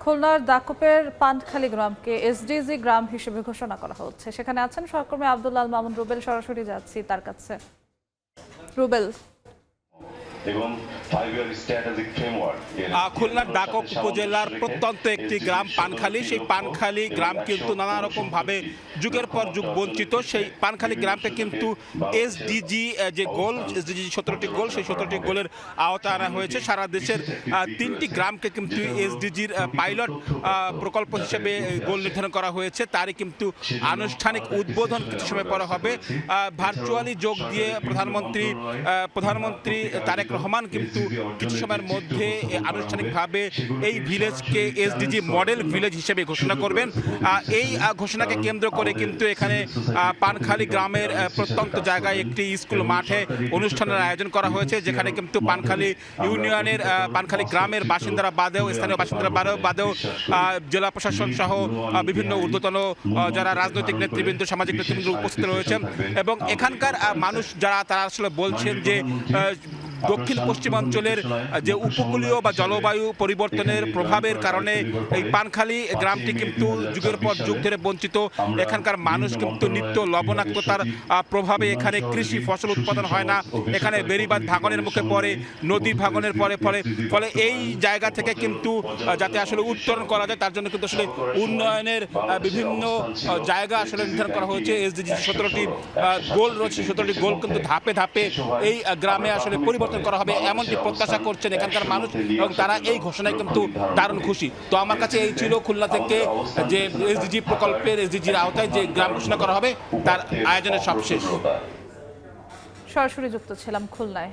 খুলনার দাকপের পানখালী গ্রামকে এসডিজি গ্রাম হিসেবে ঘোষণা করা হচ্ছে। সেখানে আছেন সহকর্মী আব্দুল আল মামুন রুবেল, সরাসরি যাচ্ছি তার কাছে। রুবেল, খুলনার দাকপ উপজেলার প্রত্যন্ত একটি গ্রাম পানখালী। সেই পানখালী গ্রাম কিন্তু নানা রকম ভাবে যুগের পর যুগ বঞ্চিত। সেই পানখালী গ্রামকে কিন্তু এসডিজি যে গোল, এসডিজি 17টি গোল, সেই 17টি গোলের আওতায় আনা হয়েছে। সারা দেশের 3টি গ্রামকে কিন্তু এসডিজির পাইলট প্রকল্প হিসেবে গোল নির্ধারণ করা হয়েছে। তারই কিন্তু আনুষ্ঠানিক উদ্বোধন কিছু সময় পরে হবে। ভার্চুয়ালি যোগ দিয়ে প্রধানমন্ত্রী তারেক রহমান কিন্তু কিছু সময়ের মধ্যে আনুষ্ঠানিকভাবে এই ভিলেজকে এসডিজি মডেল ভিলেজ হিসেবে ঘোষণা করবেন। এই ঘোষণাকে কেন্দ্র করে কিন্তু এখানে পানখালী গ্রামের প্রত্যন্ত জায়গায় একটি স্কুল মাঠে অনুষ্ঠানের আয়োজন করা হয়েছে, যেখানে কিন্তু পানখালী ইউনিয়নের পানখালী গ্রামের বাসিন্দারা বাদেও, স্থানীয় বাসিন্দারা বাদেও জেলা প্রশাসন সহ বিভিন্ন ঊর্ধ্বতন যারা রাজনৈতিক নেতৃবৃন্দ, সামাজিক নেতৃবৃন্দ উপস্থিত রয়েছেন। এবং এখানকার মানুষ যারা, তারা আসলে বলছেন যে দক্ষিণ পশ্চিমাঞ্চলের যে উপকূলীয় বা জলবায়ু পরিবর্তনের প্রভাবের কারণে এই পানখালী গ্রামটি কিন্তু যুগের পর যুগ ধরে বঞ্চিত। এখানকার মানুষ কিন্তু নিত্য লবণাক্ততার প্রভাবে এখানে কৃষি ফসল উৎপাদন হয় না। এখানে বেড়িবাঁধ ভাঙনের মুখে পড়ে, নদী ভাঙনের ফলে এই জায়গা থেকে কিন্তু যাতে আসলে উত্তরণ করা যায়, তার জন্য কিন্তু আসলে উন্নয়নের বিভিন্ন জায়গা আসলে নির্ধারণ করা হয়েছে। এসডিজি 17টি গোল রয়েছে, 17টি গোল কিন্তু ধাপে ধাপে এই গ্রামে আসলে পরিবর্তন করা হবে এমনটি প্রত্যাশা করছেন এখানকার মানুষ, এবং তারা এই ঘোষণায় কিন্তু দারুণ খুশি। তো আমার কাছে এই ছিল খুলনা থেকে যে এসডিজি প্রকল্পের, এসডিজির আওতায় যে গ্রাম ঘোষণা করা হবে তার আয়োজনের সবশেষ। সরাসরি যুক্ত ছিলাম খুলনায়।